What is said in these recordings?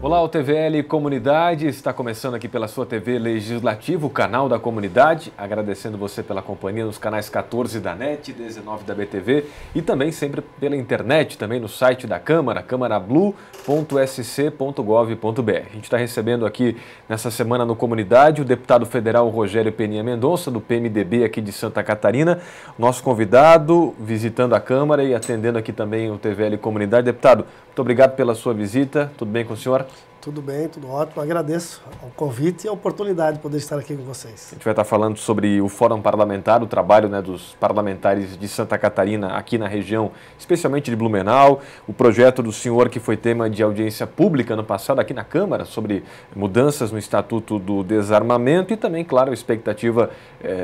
Olá, o TVL Comunidade está começando aqui pela sua TV Legislativo, o canal da comunidade, agradecendo você pela companhia nos canais 14 da NET, 19 da BTV e também sempre pela internet, também no site da Câmara, câmarablue.sc.gov.br. A gente está recebendo aqui nessa semana no Comunidade o deputado federal Rogério Peninha Mendonça, do PMDB aqui de Santa Catarina, nosso convidado, visitando a Câmara e atendendo aqui também o TVL Comunidade. Deputado, muito obrigado pela sua visita, tudo bem com o senhor? Tudo bem, tudo ótimo. Agradeço o convite e a oportunidade de poder estar aqui com vocês. A gente vai estar falando sobre o Fórum Parlamentar, o trabalho dos parlamentares de Santa Catarina aqui na região, especialmente de Blumenau, o projeto do senhor que foi tema de audiência pública no passado aqui na Câmara, sobre mudanças no Estatuto do Desarmamento e também, claro, a expectativa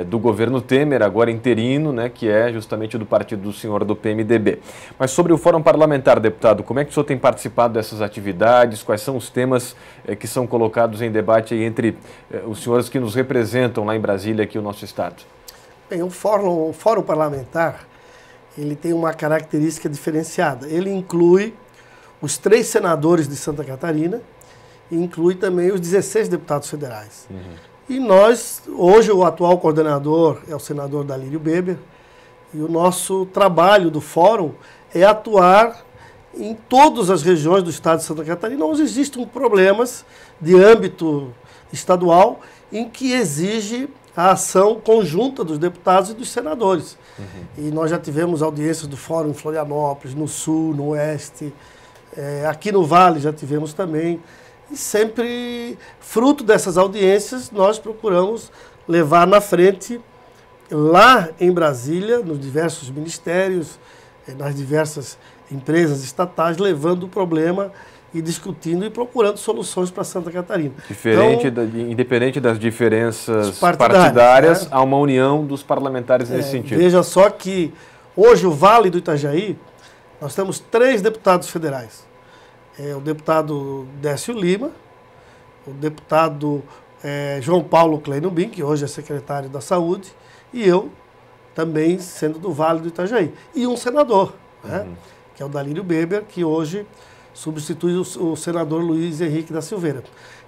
do governo Temer, agora interino, que é justamente do partido do senhor do PMDB. Mas sobre o Fórum Parlamentar, deputado, como é que o senhor tem participado dessas atividades? Quais são os temas que são colocados em debate aí entre os senhores que nos representam lá em Brasília, aqui o nosso estado? Bem, o Fórum Parlamentar, ele tem uma característica diferenciada. Ele inclui os 3 senadores de Santa Catarina e inclui também os 16 deputados federais. E nós, hoje o atual coordenador é o senador Dalírio Beber, e o nosso trabalho do Fórum é atuar em todas as regiões do estado de Santa Catarina, onde existem problemas de âmbito estadual em que exige a ação conjunta dos deputados e dos senadores. E nós já tivemos audiências do Fórum em Florianópolis, no Sul, no Oeste, aqui no Vale já tivemos também. E sempre, fruto dessas audiências, nós procuramos levar na frente, lá em Brasília, nos diversos ministérios, nas diversas empresas estatais, levando o problema e discutindo e procurando soluções para Santa Catarina. Independente das diferenças partidárias, há uma união dos parlamentares nesse sentido. Veja só que hoje o Vale do Itajaí, nós temos 3 deputados federais. O deputado Décio Lima, o deputado João Paulo Kleinubin, que hoje é secretário da Saúde, e eu, também sendo do Vale do Itajaí. E um senador, que é o Dalírio Beber, que hoje substitui o senador Luiz Henrique da Silveira.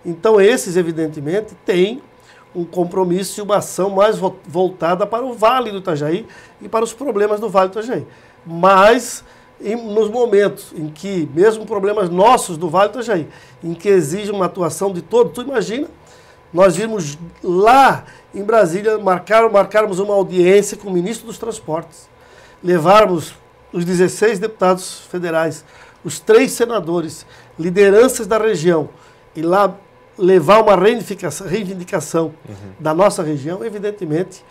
Então, esses, evidentemente, têm um compromisso e uma ação mais voltada para o Vale do Itajaí e para os problemas do Vale do Itajaí. Mas, nos momentos em que, mesmo problemas nossos do Vale do Itajaí, em que exige uma atuação de todos, tu imagina, nós vimos lá em Brasília, marcarmos uma audiência com o ministro dos Transportes, levarmos os 16 deputados federais, os 3 senadores, lideranças da região, e lá levar uma reivindicação da nossa região, evidentemente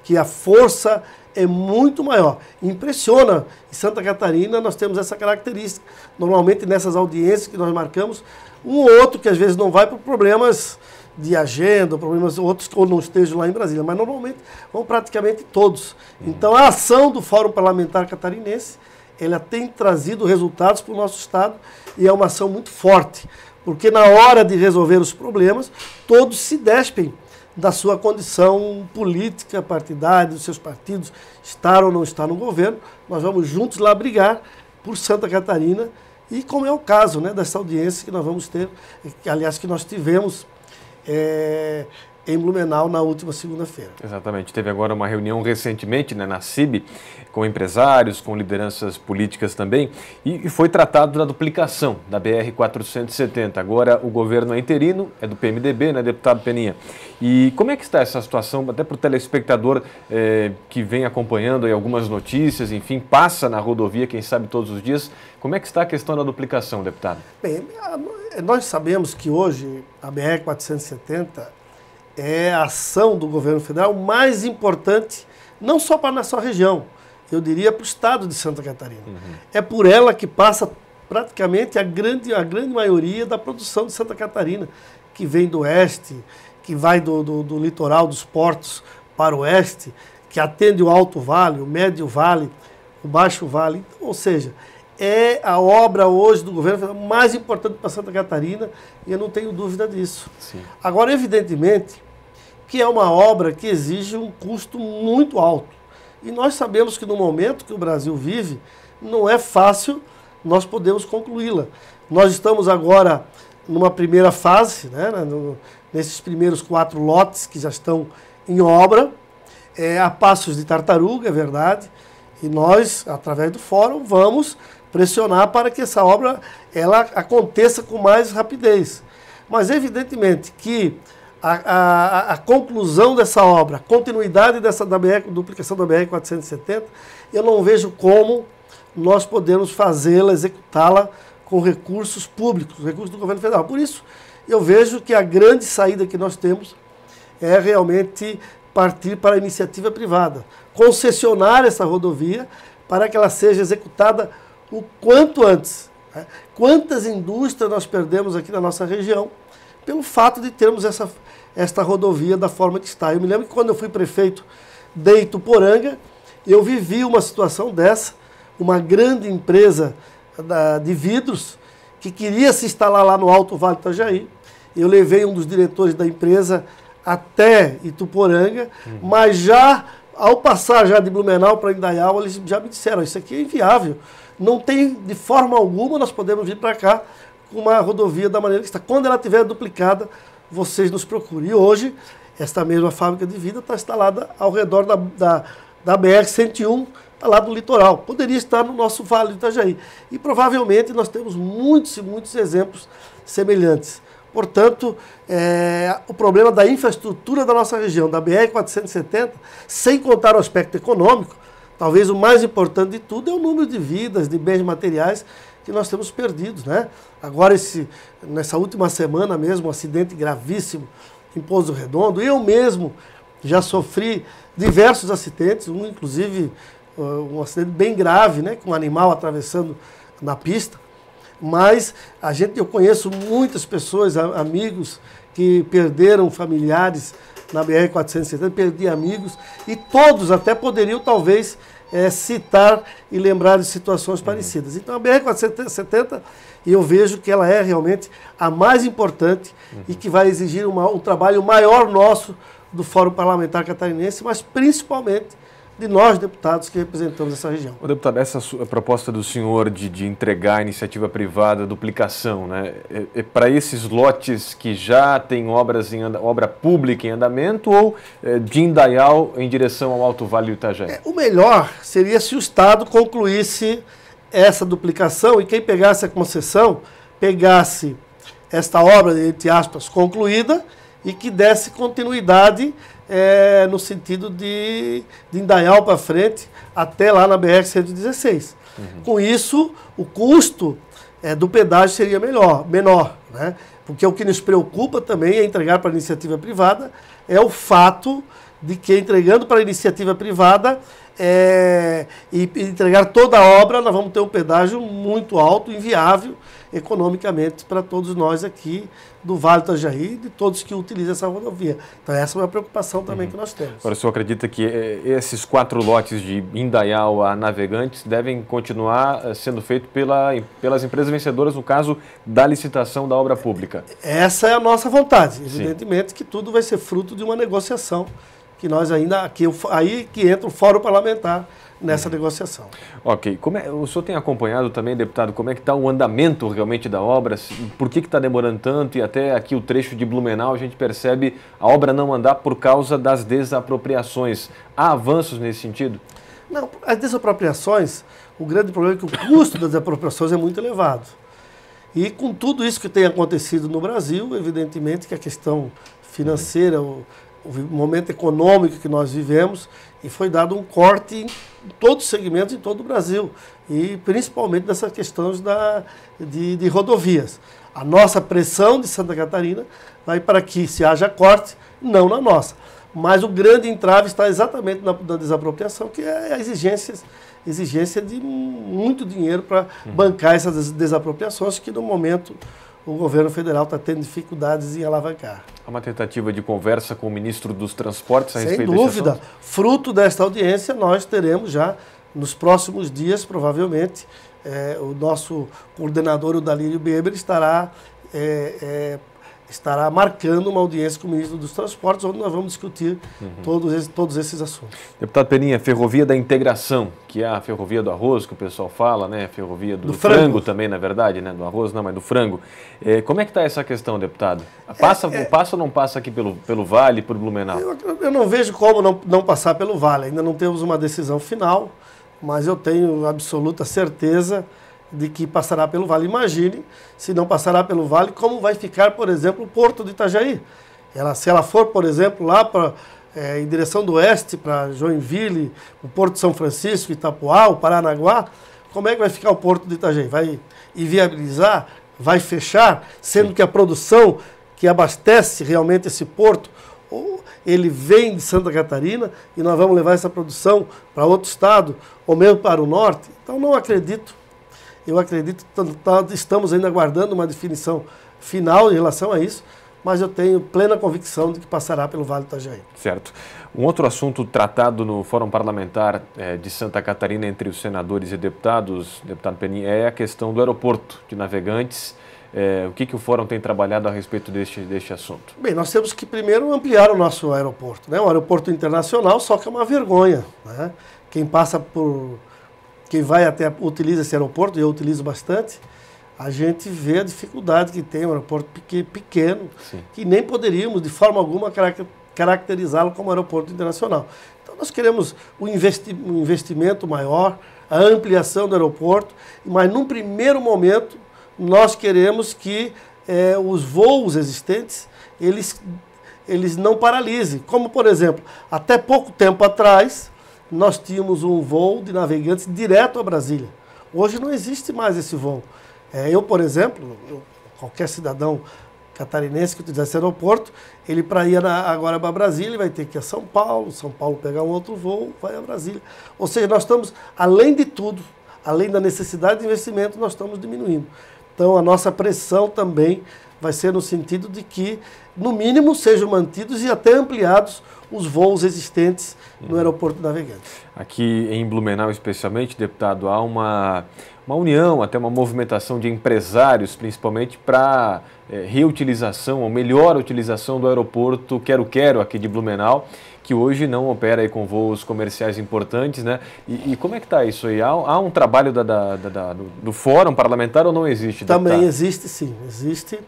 que a força é muito maior. Impressiona, em Santa Catarina nós temos essa característica. Normalmente nessas audiências que nós marcamos, um ou outro que às vezes não vai por problemas de agenda, problemas outros que não estejam lá em Brasília, mas normalmente vão praticamente todos. Então a ação do Fórum Parlamentar Catarinense, ela tem trazido resultados para o nosso estado e é uma ação muito forte, porque na hora de resolver os problemas, todos se despem da sua condição política, partidária, dos seus partidos, estar ou não estar no governo. Nós vamos juntos lá brigar por Santa Catarina e como é o caso dessa audiência que nós vamos ter, aliás, que nós tivemos em Blumenau na última segunda-feira. Exatamente. Teve agora uma reunião recentemente na CIB, com empresários, com lideranças políticas também, e foi tratado da duplicação da BR-470. Agora o governo é interino, é do PMDB, deputado Peninha? E como é que está essa situação, até para o telespectador que vem acompanhando aí algumas notícias, enfim, passa na rodovia, quem sabe todos os dias, como é que está a questão da duplicação, deputado? Bem, nós sabemos que hoje a BR-470 é a ação do governo federal mais importante, não só para a nossa região, eu diria para o estado de Santa Catarina. É por ela que passa praticamente a grande maioria da produção de Santa Catarina, que vem do oeste, que vai do litoral dos portos para o oeste, que atende o Alto Vale, o Médio Vale, o Baixo Vale. Então, ou seja, é a obra hoje do governo federal mais importante para Santa Catarina e eu não tenho dúvida disso. Sim. Agora, evidentemente, que é uma obra que exige um custo muito alto. E nós sabemos que no momento que o Brasil vive, não é fácil nós podemos concluí-la. Nós estamos agora numa primeira fase, né, nesses primeiros 4 lotes que já estão em obra, a passos de tartaruga, é verdade, e nós, através do fórum, vamos pressionar para que essa obra ela aconteça com mais rapidez. Mas, evidentemente, que a conclusão dessa obra, a continuidade duplicação da BR-470, eu não vejo como nós podemos fazê-la, executá-la com recursos públicos, recursos do governo federal. Por isso, eu vejo que a grande saída que nós temos é realmente partir para a iniciativa privada, concessionar essa rodovia para que ela seja executada o quanto antes. Né? Quantas indústrias nós perdemos aqui na nossa região pelo fato de termos esta rodovia da forma que está. Eu me lembro que quando eu fui prefeito de Ituporanga, eu vivi uma situação dessa, uma grande empresa de vidros que queria se instalar lá no Alto Vale do Itajaí. Eu levei um dos diretores da empresa até Ituporanga, mas já ao passar já de Blumenau para Indaial, eles já me disseram, isso aqui é inviável, não tem de forma alguma nós podemos vir para cá com uma rodovia da maneira que está. Quando ela estiver duplicada, vocês nos procurem. E hoje, esta mesma fábrica de vidro está instalada ao redor da BR-101, está lá no litoral. Poderia estar no nosso Vale do Itajaí. E provavelmente nós temos muitos e muitos exemplos semelhantes. Portanto, o problema da infraestrutura da nossa região, da BR-470, sem contar o aspecto econômico, talvez o mais importante de tudo é o número de vidas, de bens materiais que nós temos perdidos, né? Agora, nessa última semana mesmo, um acidente gravíssimo em Pouso Redondo. Eu mesmo já sofri diversos acidentes, inclusive um acidente bem grave, né? Com um animal atravessando na pista. Mas eu conheço muitas pessoas, amigos, que perderam familiares na BR-470, perdi amigos, e todos até poderiam, talvez, citar e lembrar de situações parecidas. Então, a BR-470, eu vejo que ela é realmente a mais importante e que vai exigir um trabalho maior nosso do Fórum Parlamentar Catarinense, mas principalmente de nós, deputados, que representamos essa região. O deputado, essa proposta do senhor de entregar a iniciativa privada, a duplicação, né, para esses lotes que já têm obra pública em andamento ou de Indaial em direção ao Alto Vale do Itajaí? O melhor seria se o Estado concluísse essa duplicação e quem pegasse a concessão, pegasse esta obra, entre aspas, concluída e que desse continuidade no sentido de Indaial para frente, até lá na BR-116. Com isso, o custo do pedágio seria menor, né? Porque o que nos preocupa também é entregar para a iniciativa privada, é o fato de que entregando para a iniciativa privada e entregar toda a obra, nós vamos ter um pedágio muito alto, inviável economicamente para todos nós aqui do Vale do Itajaí e de todos que utilizam essa rodovia. Então essa é uma preocupação também que nós temos. Agora, o senhor acredita que esses 4 lotes de Indaial a Navegantes devem continuar sendo feitos pelas empresas vencedoras, no caso da licitação da obra pública? Essa é a nossa vontade. Evidentemente que tudo vai ser fruto de uma negociação que nós aí que entra o Fórum Parlamentar nessa negociação. Ok. O senhor tem acompanhado também, deputado, como é que está o andamento realmente da obra? Por que está demorando tanto? E até aqui o trecho de Blumenau a gente percebe a obra não andar por causa das desapropriações. Há avanços nesse sentido? Não, as desapropriações, o grande problema é que o custo das desapropriações é muito elevado. E com tudo isso que tem acontecido no Brasil, evidentemente que a questão financeira, o momento econômico que nós vivemos, e foi dado um corte em todos os segmentos em todo o Brasil, e principalmente nessas questões de rodovias. A nossa pressão de Santa Catarina vai para que se haja corte, não na nossa. Mas o grande entrave está exatamente na desapropriação, que é a exigência de muito dinheiro para bancar essas desapropriações, que no momento o governo federal está tendo dificuldades em alavancar. Há uma tentativa de conversa com o ministro dos Transportes a respeito desse assunto? Sem dúvida. Fruto desta audiência, nós teremos já, nos próximos dias, provavelmente, o nosso coordenador, o Dalírio Beber, estará estará marcando uma audiência com o ministro dos Transportes, onde nós vamos discutir todos esses assuntos. Deputado Peninha, Ferrovia da Integração, que é a ferrovia do arroz, que o pessoal fala, né? Ferrovia do frango também, na verdade, né? Do arroz não, mas do frango. Como é que está essa questão, deputado? Passa ou não passa aqui pelo Vale, por Blumenau? Eu não vejo como não passar pelo Vale. Ainda não temos uma decisão final, mas eu tenho absoluta certeza de que passará pelo Vale. Imagine, se não passará pelo Vale, como vai ficar, por exemplo, o Porto de Itajaí. Se ela for, por exemplo, lá em direção do oeste, para Joinville, o Porto de São Francisco, Itapuá, o Paranaguá, como é que vai ficar o Porto de Itajaí? Vai inviabilizar? Vai fechar? Sendo que a produção que abastece realmente esse porto, ele vem de Santa Catarina e nós vamos levar essa produção para outro estado, ou mesmo para o norte. Então, não acredito. Eu acredito que estamos ainda aguardando uma definição final em relação a isso, mas eu tenho plena convicção de que passará pelo Vale do Itajaí. Certo. Um outro assunto tratado no Fórum Parlamentar de Santa Catarina entre os senadores e deputados, deputado Peninha, é a questão do aeroporto de Navegantes. O que o Fórum tem trabalhado a respeito deste assunto? Bem, nós temos que primeiro ampliar o nosso aeroporto, né? Um aeroporto internacional, só que é uma vergonha, né? Quem vai até utiliza esse aeroporto, e eu utilizo bastante, a gente vê a dificuldade que tem um aeroporto pequeno, sim, que nem poderíamos, de forma alguma, caracterizá-lo como aeroporto internacional. Então, nós queremos um investimento maior, a ampliação do aeroporto, mas, num primeiro momento, nós queremos que os voos existentes, eles não paralisem. Como, por exemplo, até pouco tempo atrás, nós tínhamos um voo de Navegantes direto a Brasília. Hoje não existe mais esse voo. Eu, por exemplo, qualquer cidadão catarinense que utilizasse esse aeroporto, ele para ir agora para Brasília vai ter que ir a São Paulo pegar um outro voo, vai a Brasília. Ou seja, nós estamos, além de tudo, além da necessidade de investimento, nós estamos diminuindo. Então, a nossa pressão também vai ser no sentido de que, no mínimo, sejam mantidos e até ampliados os voos existentes no aeroporto de Navegantes. Aqui em Blumenau, especialmente, deputado, há uma união, até uma movimentação de empresários, principalmente para reutilização, ou melhor utilização do aeroporto Quero-Quero aqui de Blumenau, que hoje não opera aí com voos comerciais importantes, né? E como é que está isso aí? Há um trabalho do Fórum Parlamentar ou não existe? Também deputado? Existe, sim. Existe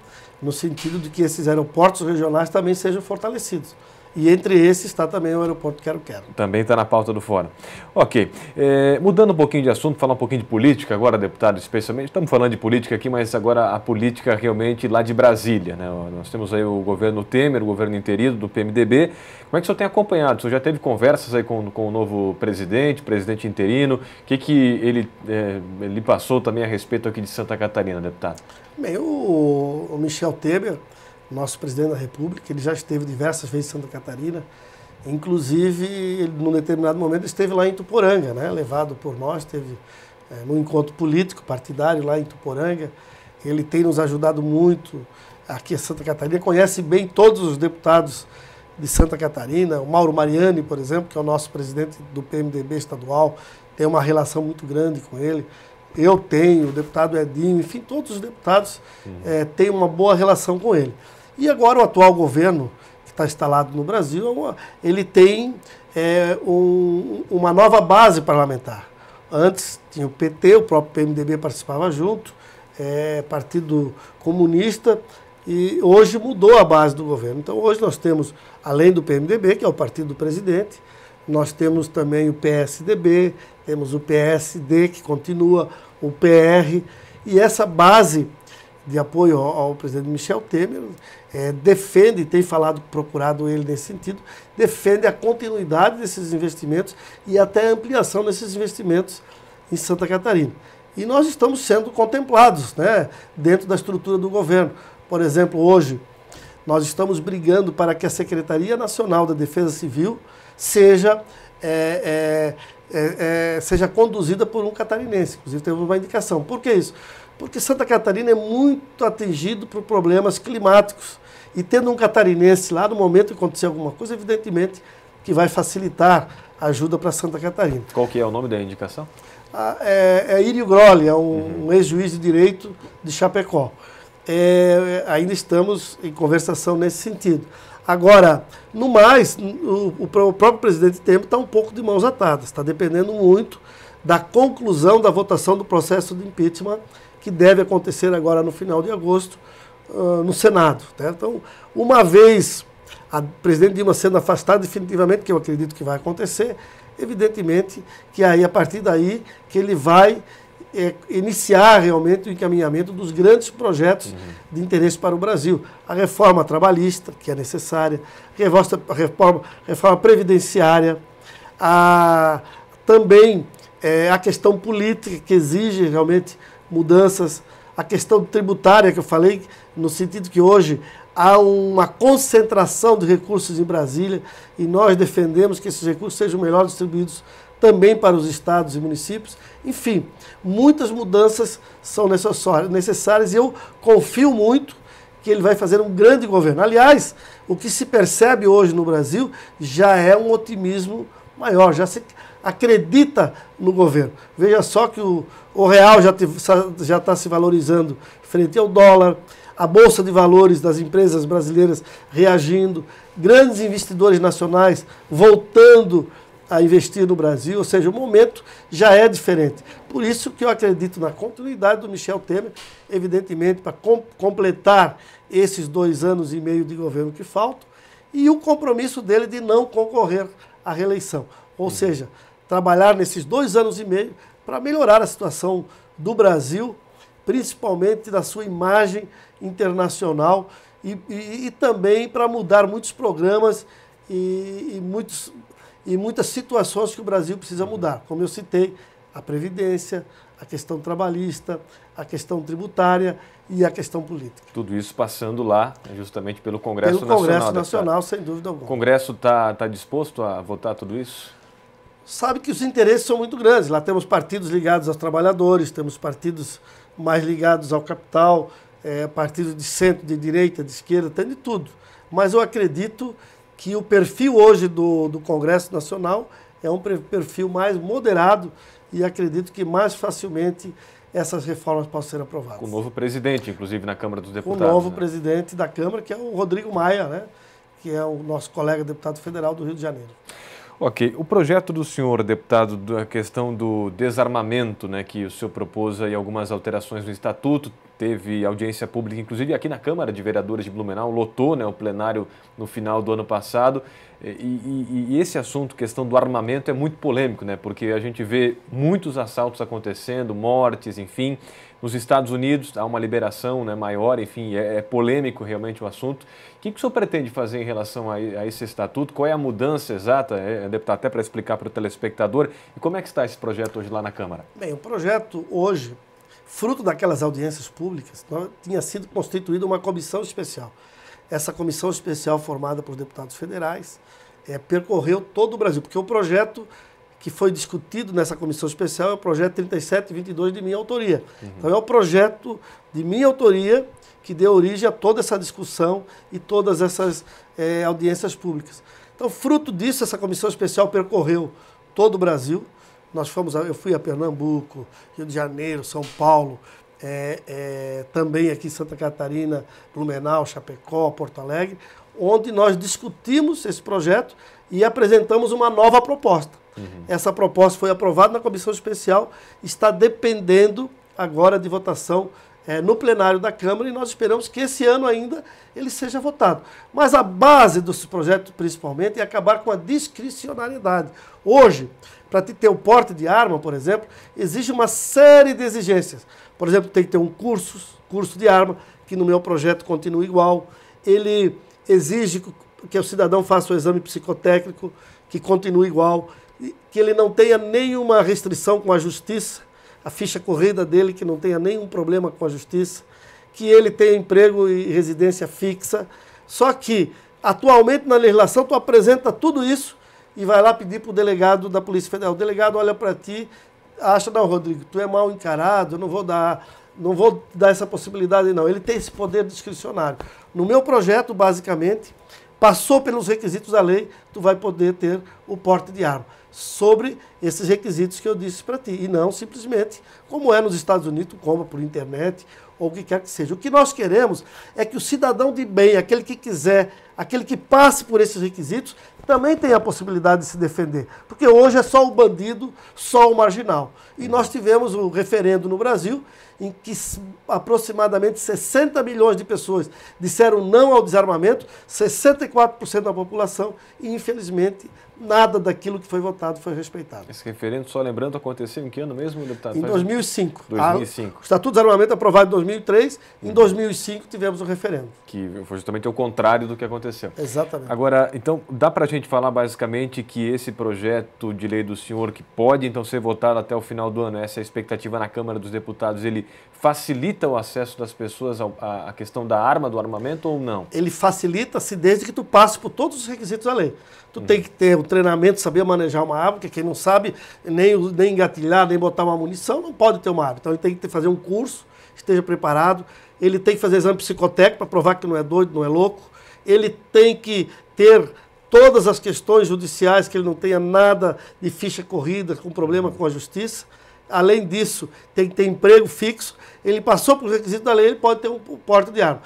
no sentido de que esses aeroportos regionais também sejam fortalecidos. E entre esses está também o aeroporto Quero-Quero. Também está na pauta do Fórum. Ok. Mudando um pouquinho de assunto, falar um pouquinho de política agora, deputado, especialmente. Estamos falando de política aqui, mas agora a política realmente lá de Brasília, né? Nós temos aí o governo Temer, o governo interino do PMDB. Como é que o senhor tem acompanhado? O senhor já teve conversas aí com o novo presidente interino? O que ele passou também a respeito aqui de Santa Catarina, deputado? Bem, o Michel Temer, nosso presidente da República, ele já esteve diversas vezes em Santa Catarina, inclusive, ele, num determinado momento, esteve lá em Ituporanga, né? Levado por nós, esteve num encontro político, partidário lá em Ituporanga. Ele tem nos ajudado muito aqui em Santa Catarina, conhece bem todos os deputados de Santa Catarina. O Mauro Mariani, por exemplo, que é o nosso presidente do PMDB estadual, tem uma relação muito grande com ele. Eu tenho, o deputado Edinho, enfim, todos os deputados têm uma boa relação com ele. E agora o atual governo, que está instalado no Brasil, ele tem uma nova base parlamentar. Antes tinha o PT, o próprio PMDB participava junto, Partido Comunista, e hoje mudou a base do governo. Então hoje nós temos, além do PMDB, que é o partido do presidente, nós temos também o PSDB, temos o PSD, que continua, o PR, e essa base de apoio ao presidente Michel Temer defende, tem procurado ele nesse sentido, defende a continuidade desses investimentos e até a ampliação desses investimentos em Santa Catarina. E nós estamos sendo contemplados, né, dentro da estrutura do governo. Por exemplo, hoje nós estamos brigando para que a Secretaria Nacional da Defesa Civil seja conduzida por um catarinense. Inclusive temos uma indicação. Por que isso? Porque Santa Catarina é muito atingido por problemas climáticos. E tendo um catarinense lá, no momento que acontecer alguma coisa, evidentemente que vai facilitar a ajuda para Santa Catarina. Qual que é o nome da indicação? Írio Grolli, é um ex-juiz de direito de Chapecó. ainda estamos em conversação nesse sentido. Agora, no mais, o próprio presidente Temer está um pouco de mãos atadas, está dependendo muito da conclusão da votação do processo de impeachment, que deve acontecer agora no final de agosto, no Senado. Né? Então, uma vez a presidente Dilma sendo afastada definitivamente, que eu acredito que vai acontecer, evidentemente que aí, a partir daí, que ele vai iniciar realmente o encaminhamento dos grandes projetos de interesse para o Brasil. A reforma trabalhista, que é necessária, a reforma previdenciária, também a questão política, que exige realmente mudanças, a questão tributária, que eu falei, no sentido que hoje há uma concentração de recursos em Brasília e nós defendemos que esses recursos sejam melhor distribuídos também para os estados e municípios. Enfim, muitas mudanças são necessárias e eu confio muito que ele vai fazer um grande governo. Aliás, o que se percebe hoje no Brasil já é um otimismo maior, já se acredita no governo. Veja só que o real já está se valorizando frente ao dólar, a Bolsa de Valores das empresas brasileiras reagindo, grandes investidores nacionais voltando a investir no Brasil, ou seja, o momento já é diferente. Por isso que eu acredito na continuidade do Michel Temer, evidentemente, para completar esses 2 anos e meio de governo que faltam, e o compromisso dele de não concorrer à reeleição. Ou seja, trabalhar nesses 2 anos e meio para melhorar a situação do Brasil, principalmente da sua imagem internacional e também para mudar muitos programas e muitas situações que o Brasil precisa mudar. Como eu citei, a Previdência, a questão trabalhista, a questão tributária e a questão política. Tudo isso passando lá justamente pelo Congresso Nacional. Pelo Congresso Nacional, sem dúvida alguma. O Congresso está disposto a votar tudo isso? Sabe que os interesses são muito grandes. Lá temos partidos ligados aos trabalhadores, temos partidos mais ligados ao capital, partidos de centro, de direita, de esquerda, tem de tudo. Mas eu acredito que o perfil hoje do Congresso Nacional é um perfil mais moderado e acredito que mais facilmente essas reformas possam ser aprovadas. Com o novo presidente, inclusive, na Câmara dos Deputados. Com o novo presidente da Câmara, que é o Rodrigo Maia, né? Que é o nosso colega deputado federal do Rio de Janeiro. Ok. O projeto do senhor, deputado, da questão do desarmamento, né, que o senhor propôs aí algumas alterações no Estatuto, teve audiência pública, inclusive aqui na Câmara de Vereadores de Blumenau, lotou, né, o plenário no final do ano passado. E esse assunto, questão do armamento, é muito polêmico, né, porque a gente vê muitos assaltos acontecendo, mortes, enfim. Nos Estados Unidos há uma liberação, né, maior, enfim, é polêmico realmente o assunto. O que o senhor pretende fazer em relação a esse estatuto? Qual é a mudança exata, deputado, até para explicar para o telespectador? E como é que está esse projeto hoje lá na Câmara? Bem, o projeto hoje, fruto daquelas audiências públicas, tinha sido constituída uma comissão especial. Essa comissão especial formada por deputados federais percorreu todo o Brasil, porque o projeto que foi discutido nessa comissão especial é o projeto 3722 de minha autoria. Então é o projeto de minha autoria que deu origem a toda essa discussão e todas essas audiências públicas. Então, fruto disso, essa comissão especial percorreu todo o Brasil. Eu fui a Pernambuco, Rio de Janeiro, São Paulo, também aqui em Santa Catarina, Blumenau, Chapecó, Porto Alegre, onde nós discutimos esse projeto e apresentamos uma nova proposta. Essa proposta foi aprovada na comissão especial, está dependendo agora de votação no plenário da Câmara e nós esperamos que esse ano ainda ele seja votado. Mas a base desse projeto, principalmente, é acabar com a discricionariedade. Hoje, para ter o porte de arma, por exemplo, exige uma série de exigências. Por exemplo, tem que ter um curso de arma, que no meu projeto continua igual. Ele exige que o cidadão faça o exame psicotécnico, que continue igual, que ele não tenha nenhuma restrição com a justiça, a ficha corrida dele, que não tenha nenhum problema com a justiça, que ele tenha emprego e residência fixa. Só que, atualmente, na legislação, tu apresenta tudo isso e vai lá pedir para o delegado da Polícia Federal. O delegado olha para ti, acha, não, Rodrigo, tu é mal encarado, eu não vou dar essa possibilidade, não. Ele tem esse poder discricionário. No meu projeto, basicamente, passou pelos requisitos da lei, tu vai poder ter o porte de arma, sobre esses requisitos que eu disse para ti, e não simplesmente, como é nos Estados Unidos, tu compra por internet, ou o que quer que seja. O que nós queremos é que o cidadão de bem, aquele que quiser, aquele que passe por esses requisitos, também tenha a possibilidade de se defender. Porque hoje é só o bandido, só o marginal. E nós tivemos um referendo no Brasil em que aproximadamente 60 milhões de pessoas disseram não ao desarmamento, 64% da população, e infelizmente nada daquilo que foi votado foi respeitado. Esse referendo, só lembrando, aconteceu em que ano mesmo, deputado? Em 2005. 2005. O Estatuto de Desarmamento aprovado em 2003, em 2005 tivemos o referendo. Que foi justamente o contrário do que aconteceu. Exatamente. Agora, então, dá para a gente falar basicamente que esse projeto de lei do senhor, que pode então ser votado até o final do ano, essa é a expectativa na Câmara dos Deputados, ele facilita o acesso das pessoas à questão da arma, do armamento ou não? Ele facilita-se desde que tu passe por todos os requisitos da lei. Tu tem que ter o treinamento, saber manejar uma arma, porque quem não sabe nem engatilhar, nem botar uma munição, não pode ter uma arma. Então ele tem que fazer um curso, esteja preparado, ele tem que fazer exame psicotécnico para provar que não é doido, não é louco, ele tem que ter todas as questões judiciais, que ele não tenha nada de ficha corrida, com problema com a justiça. Além disso, tem que ter emprego fixo. Ele passou por requisito da lei, ele pode ter um porte de arma.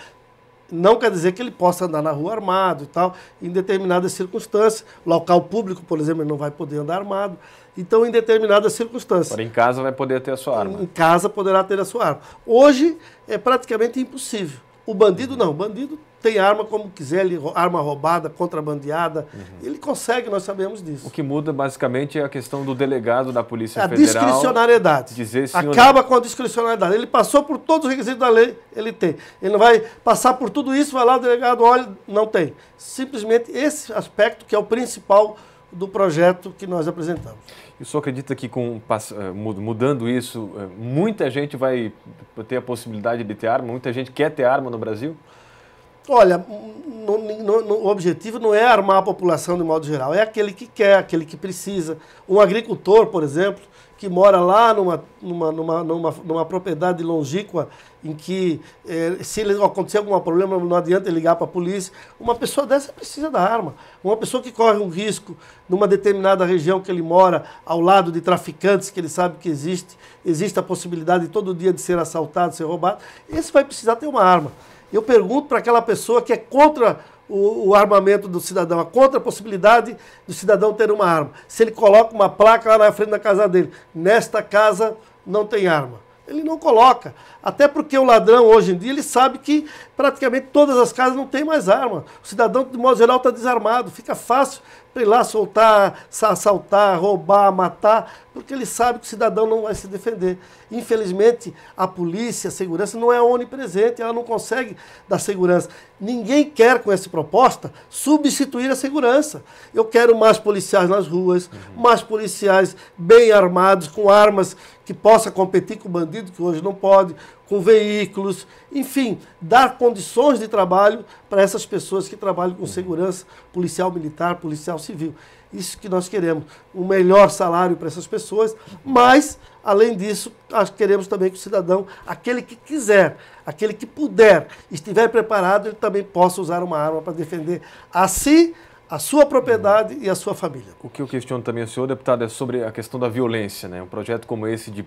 Não quer dizer que ele possa andar na rua armado e tal, em determinadas circunstâncias. Local público, por exemplo, ele não vai poder andar armado. Então, em determinadas circunstâncias. Agora, em casa vai poder ter a sua arma. Em casa poderá ter a sua arma. Hoje é praticamente impossível. O bandido não. O bandido tem arma como quiser, arma roubada, contrabandeada. Ele consegue, nós sabemos disso. O que muda basicamente é a questão do delegado da Polícia Federal. A discricionariedade. Dizer, acaba com a discricionariedade. Ele passou por todos os requisitos da lei, ele tem. Ele não vai passar por tudo isso, vai lá, o delegado olha, não tem. Simplesmente esse aspecto que é o principal do projeto que nós apresentamos. E o senhor acredita que mudando isso, muita gente vai ter a possibilidade de ter arma? Muita gente quer ter arma no Brasil? Olha, o objetivo não é armar a população de modo geral, é aquele que quer, aquele que precisa. Um agricultor, por exemplo, que mora lá numa propriedade longínqua, em que se acontecer algum problema não adianta ele ligar para a polícia, uma pessoa dessa precisa da arma. Uma pessoa que corre um risco numa determinada região que ele mora, ao lado de traficantes, que ele sabe que existe a possibilidade de todo dia de ser assaltado, de ser roubado, esse vai precisar ter uma arma. Eu pergunto para aquela pessoa que é contra o armamento do cidadão, contra a possibilidade do cidadão ter uma arma. Se ele coloca uma placa lá na frente da casa dele, nesta casa não tem arma. Ele não coloca. Até porque o ladrão, hoje em dia, ele sabe que praticamente todas as casas não tem mais arma. O cidadão, de modo geral, está desarmado. Fica fácil para ir lá soltar, assaltar, roubar, matar, porque ele sabe que o cidadão não vai se defender. Infelizmente, a polícia, a segurança não é onipresente, ela não consegue dar segurança. Ninguém quer, com essa proposta, substituir a segurança. Eu quero mais policiais nas ruas, mais policiais bem armados, com armas que possa competir com o bandido, que hoje não pode, com veículos, enfim, dar condições de trabalho para essas pessoas que trabalham com segurança, policial militar, policial civil. Isso que nós queremos, um melhor salário para essas pessoas, mas, além disso, nós queremos também que o cidadão, aquele que quiser, aquele que puder, estiver preparado, ele também possa usar uma arma para defender a si, a sua propriedade e a sua família. O que eu questiono também, senhor deputado, é sobre a questão da violência, né? Um projeto como esse de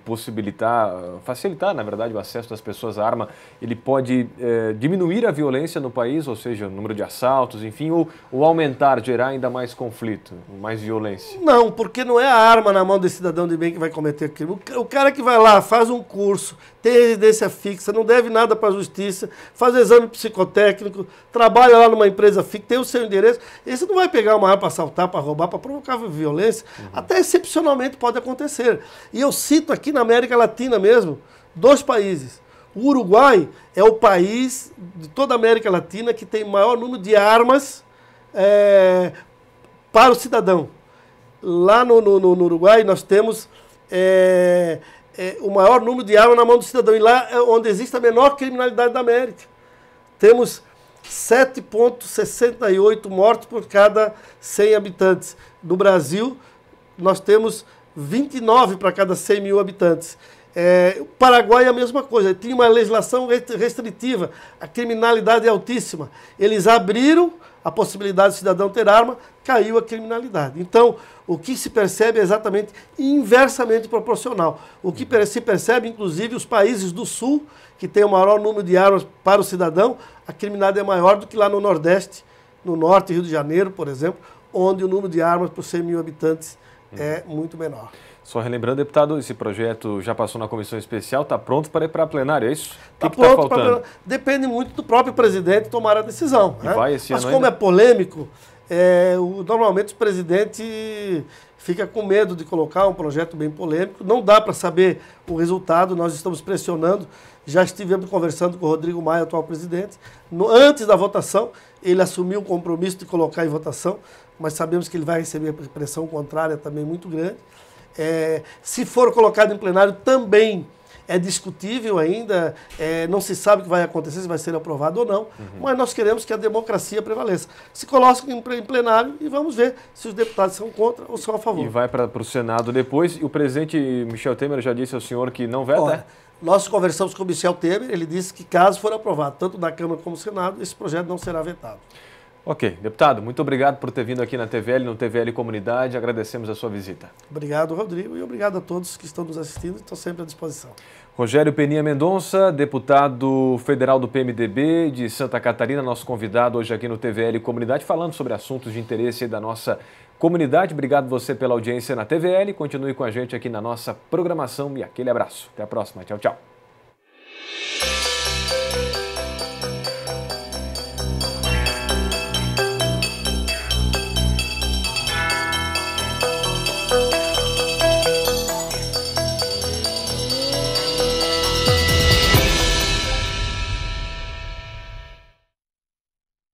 facilitar, na verdade, o acesso das pessoas à arma, ele pode diminuir a violência no país, ou seja, o número de assaltos, enfim, ou aumentar, gerar ainda mais conflito, mais violência? Não, porque não é a arma na mão desse cidadão de bem que vai cometer crime. O cara que vai lá, faz um curso, tem residência fixa, não deve nada para a justiça, faz exame psicotécnico, trabalha lá numa empresa fixa, tem o seu endereço, esse não vai pegar uma arma para assaltar, para roubar, para provocar violência. Até excepcionalmente pode acontecer. E eu cito aqui na América Latina mesmo, 2 países. O Uruguai é o país de toda a América Latina que tem maior número de armas para o cidadão. Lá no Uruguai nós temos o maior número de armas na mão do cidadão. E lá é onde existe a menor criminalidade da América. Temos 7,68 mortos por cada 100 habitantes. No Brasil, nós temos 29 para cada 100 mil habitantes. O Paraguai é a mesma coisa, tinha uma legislação restritiva, a criminalidade é altíssima. Eles abriram a possibilidade do cidadão ter arma, caiu a criminalidade. Então, o que se percebe é exatamente inversamente proporcional. O que se percebe, inclusive, os países do Sul, que tem o maior número de armas para o cidadão, a criminalidade é maior do que lá no Nordeste, no Norte, Rio de Janeiro, por exemplo, onde o número de armas por 100 mil habitantes é muito menor. Só relembrando, deputado, esse projeto já passou na comissão especial, está pronto para ir para a plenária, é isso? Está pronto para a plenária. Depende muito do próprio presidente tomar a decisão. Né? Vai esse Mas ano como ainda? é polêmico, normalmente o presidente fica com medo de colocar um projeto bem polêmico. Não dá para saber o resultado, nós estamos pressionando. Já estivemos conversando com o Rodrigo Maia, atual presidente. Antes da votação, ele assumiu o compromisso de colocar em votação, mas sabemos que ele vai receber pressão contrária também muito grande. Se for colocado em plenário, também é discutível ainda, não se sabe o que vai acontecer, se vai ser aprovado ou não, mas nós queremos que a democracia prevaleça. Se coloca em plenário e vamos ver se os deputados são contra ou são a favor. E vai para o Senado depois, e o presidente Michel Temer já disse ao senhor que não veta? Olha, nós conversamos com o Michel Temer, ele disse que caso for aprovado, tanto da Câmara como do Senado, esse projeto não será vetado. Ok. Deputado, muito obrigado por ter vindo aqui na TVL, no TVL Comunidade. Agradecemos a sua visita. Obrigado, Rodrigo, e obrigado a todos que estão nos assistindo e estão sempre à disposição. Rogério Peninha Mendonça, deputado federal do PMDB de Santa Catarina, nosso convidado hoje aqui no TVL Comunidade, falando sobre assuntos de interesse da nossa comunidade. Obrigado você pela audiência na TVL. Continue com a gente aqui na nossa programação e aquele abraço. Até a próxima. Tchau, tchau.